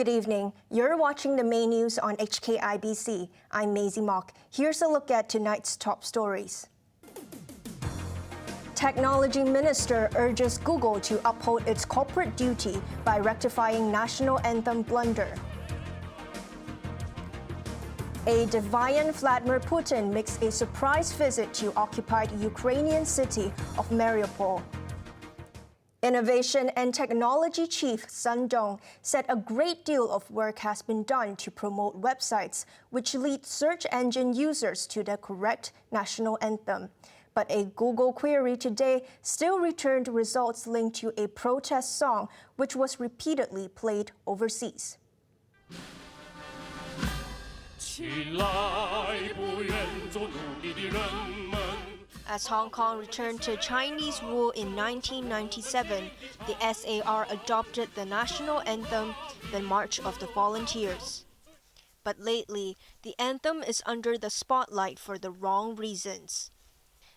Good evening. You're watching the main news on HKIBC. I'm Maisy Mok. Here's a look at tonight's top stories. Technology Minister urges Google to uphold its corporate duty by rectifying national anthem blunder. A defiant Vladimir Putin makes a surprise visit to occupied Ukrainian city of Mariupol. Innovation and Technology Chief Sun Dong said a great deal of work has been done to promote websites which lead search engine users to the correct national anthem. But a Google query today still returned results linked to a protest song which was repeatedly played overseas. As Hong Kong returned to Chinese rule in 1997, the SAR adopted the national anthem, the March of the Volunteers. But lately, the anthem is under the spotlight for the wrong reasons.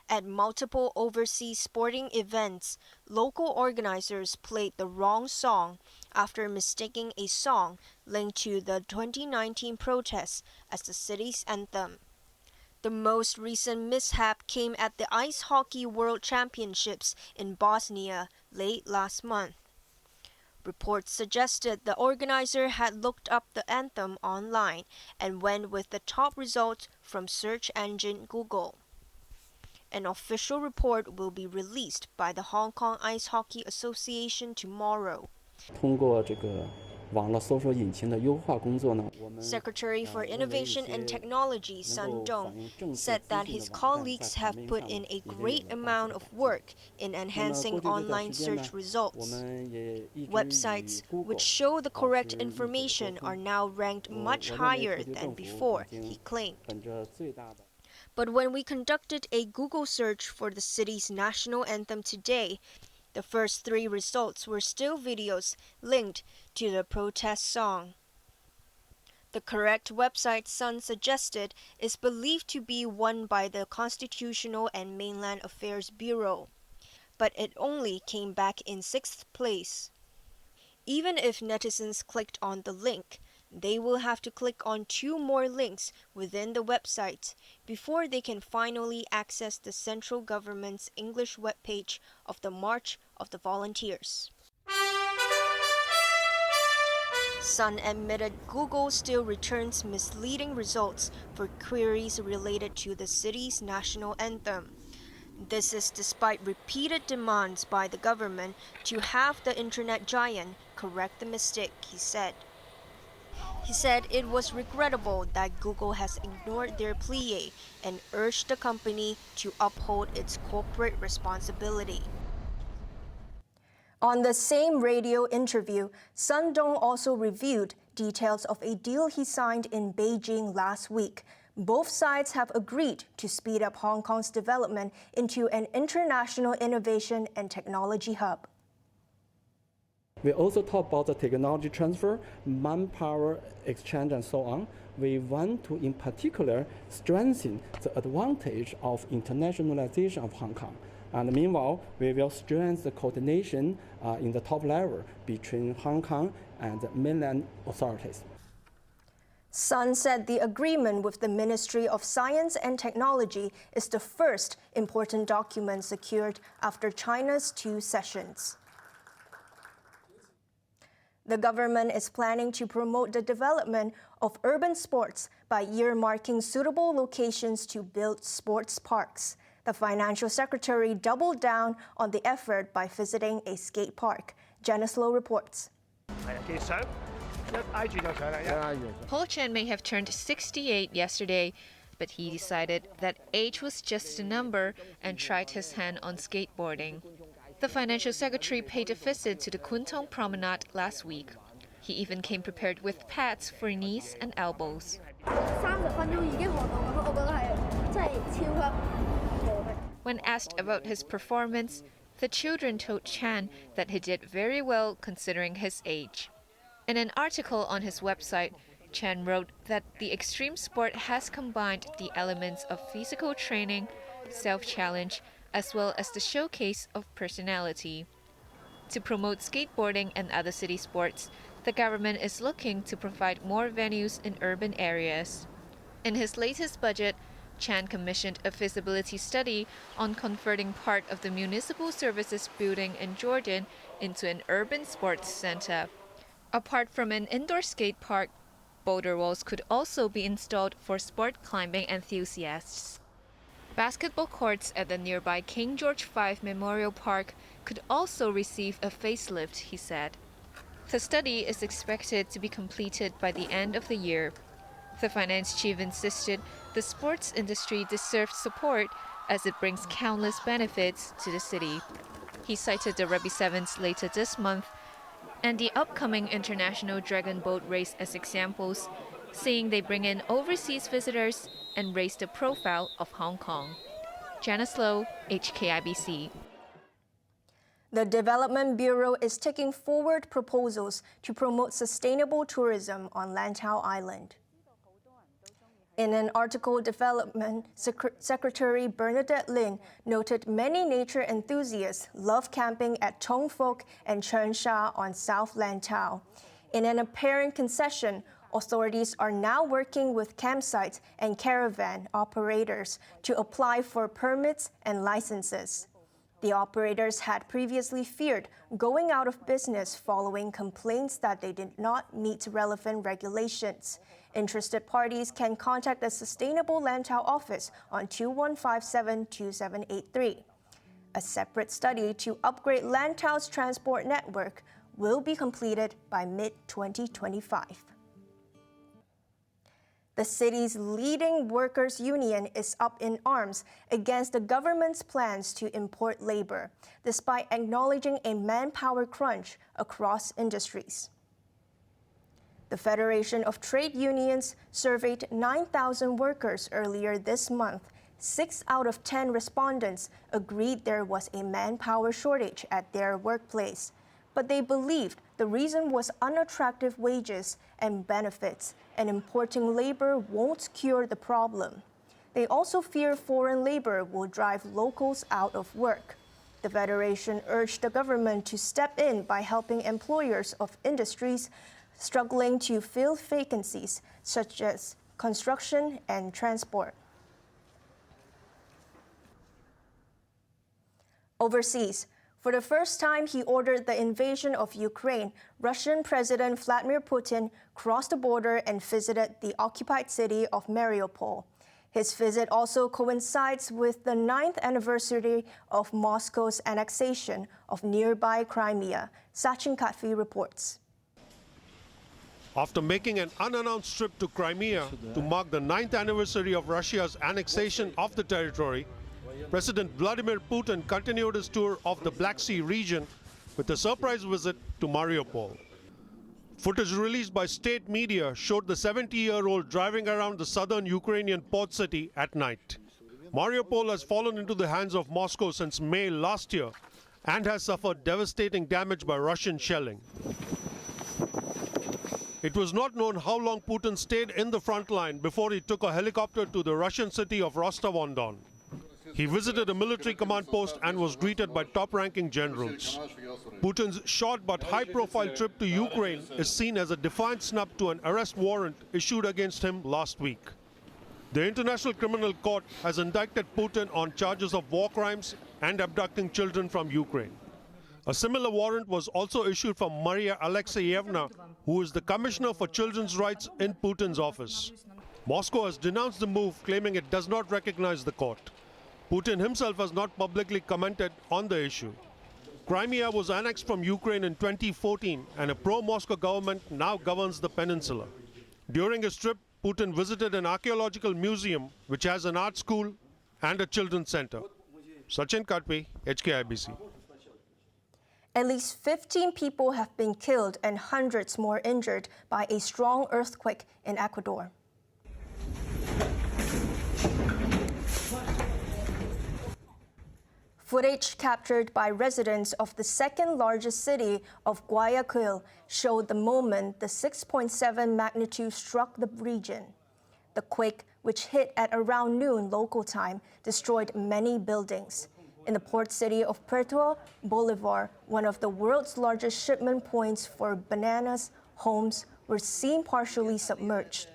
At multiple overseas sporting events, local organizers played the wrong song after mistaking a song linked to the 2019 protests as the city's anthem. The most recent mishap came at the Ice Hockey World Championships in Bosnia late last month. Reports suggested the organizer had looked up the anthem online and went with the top results from search engine Google. An official report will be released by the Hong Kong Ice Hockey Association tomorrow. Secretary for Innovation and Technology Sun Dong said that his colleagues have put in a great amount of work in enhancing online search results. Websites which show the correct information are now ranked much higher than before, he claimed. But when we conducted a Google search for the city's national anthem today, the first three results were still videos linked to the protest song. The correct website Sun suggested is believed to be one by the Constitutional and Mainland Affairs Bureau, but it only came back in 6th place. Even if netizens clicked on the link, they will have to click on 2 more links within the website before they can finally access the central government's English webpage of the March of the Volunteers. Sun admitted Google still returns misleading results for queries related to the city's national anthem. This is despite repeated demands by the government to have the internet giant correct the mistake, he said. He said it was regrettable that Google has ignored their plea and urged the company to uphold its corporate responsibility. On the same radio interview, Sun Dong also reviewed details of a deal he signed in Beijing last week. Both sides have agreed to speed up Hong Kong's development into an international innovation and technology hub. We also talk about the technology transfer, manpower exchange, and so on. We want to, in particular, strengthen the advantage of internationalization of Hong Kong. And meanwhile, we will strengthen the coordination in the top level between Hong Kong and mainland authorities. Sun said the agreement with the Ministry of Science and Technology is the first important document secured after China's 2 sessions. The government is planning to promote the development of urban sports by earmarking suitable locations to build sports parks. The Financial Secretary doubled down on the effort by visiting a skate park. Janice Low reports. Paul Chen may have turned 68 yesterday, but he decided that age was just a number and tried his hand on skateboarding. The Financial Secretary paid a visit to the Kwun Tong Promenade last week. He even came prepared with pads for knees and elbows. When asked about his performance, the children told Chan that he did very well considering his age. In an article on his website, Chan wrote that the extreme sport has combined the elements of physical training, self-challenge, as well as the showcase of personality. To promote skateboarding and other city sports, the government is looking to provide more venues in urban areas. In his latest budget, Chan commissioned a feasibility study on converting part of the municipal services building in Jordan into an urban sports center. Apart from an indoor skate park, boulder walls could also be installed for sport climbing enthusiasts. Basketball courts at the nearby King George V Memorial Park could also receive a facelift, he said. The study is expected to be completed by the end of the year. The finance chief insisted the sports industry deserved support as it brings countless benefits to the city. He cited the Rugby Sevens later this month and the upcoming International Dragon Boat Race as examples, saying they bring in overseas visitors and raise the profile of Hong Kong. Janice Low, HKIBC. The Development Bureau is taking forward proposals to promote sustainable tourism on Lantau Island. In an article, Development Secretary Bernadette Lin noted many nature enthusiasts love camping at Tong Fok and Cheung Sha on South Lantau. In an apparent concession, authorities are now working with campsites and caravan operators to apply for permits and licenses. The operators had previously feared going out of business following complaints that they did not meet relevant regulations. Interested parties can contact the Sustainable Lantau office on 2157-2783. A separate study to upgrade Lantau's transport network will be completed by mid-2025. The city's leading workers' union is up in arms against the government's plans to import labor, despite acknowledging a manpower crunch across industries. The Federation of Trade Unions surveyed 9,000 workers earlier this month. 6 out of 10 respondents agreed there was a manpower shortage at their workplace, but they believed the reason was unattractive wages and benefits, and importing labor won't cure the problem. They also fear foreign labor will drive locals out of work. The Federation urged the government to step in by helping employers of industries struggling to fill vacancies, such as construction and transport. Overseas, for the first time, he ordered the invasion of Ukraine. Russian President Vladimir Putin crossed the border and visited the occupied city of Mariupol. His visit also coincides with the 9th anniversary of Moscow's annexation of nearby Crimea. Sachin Katfi reports. After making an unannounced trip to Crimea to mark the 9th anniversary of Russia's annexation of the territory, President Vladimir Putin continued his tour of the Black Sea region with a surprise visit to Mariupol. Footage released by state media showed the 70-year-old driving around the southern Ukrainian port city at night. Mariupol has fallen into the hands of Moscow since May last year and has suffered devastating damage by Russian shelling. It was not known how long Putin stayed in the front line before he took a helicopter to the Russian city of Rostov-on-Don. He visited a military command post and was greeted by top-ranking generals. Putin's short but high-profile trip to Ukraine is seen as a defiant snub to an arrest warrant issued against him last week. The International Criminal Court has indicted Putin on charges of war crimes and abducting children from Ukraine. A similar warrant was also issued for Maria Alexeyevna, who is the Commissioner for Children's Rights in Putin's office. Moscow has denounced the move, claiming it does not recognize the court. Putin himself has not publicly commented on the issue. Crimea was annexed from Ukraine in 2014, and a pro-Moscow government now governs the peninsula. During his trip, Putin visited an archaeological museum, which has an art school and a children's center. Sachin Katpi, HKIBC. At least 15 people have been killed and hundreds more injured by a strong earthquake in Ecuador. Footage captured by residents of the second-largest city of Guayaquil showed the moment the 6.7 magnitude struck the region. The quake, which hit at around noon local time, destroyed many buildings. In the port city of Puerto Bolivar, one of the world's largest shipment points for bananas, homes were seen partially submerged.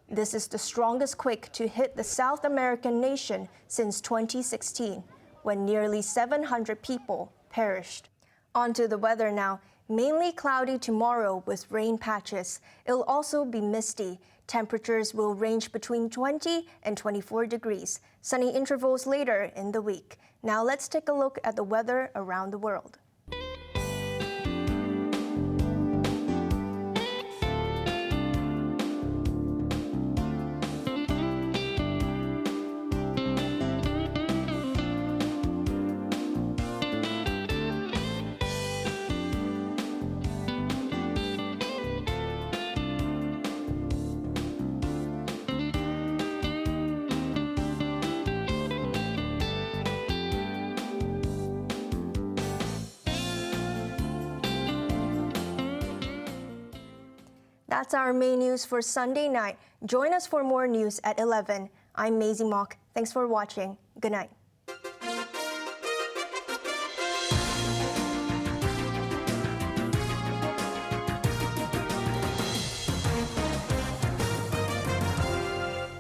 This is the strongest quake to hit the South American nation since 2016, when nearly 700 people perished. On to the weather now. Mainly cloudy tomorrow with rain patches. It'll also be misty. Temperatures will range between 20 and 24 degrees. Sunny intervals later in the week. Now let's take a look at the weather around the world. That's our main news for Sunday night. Join us for more news at 11. I'm Maisy Mok. Thanks for watching. Good night.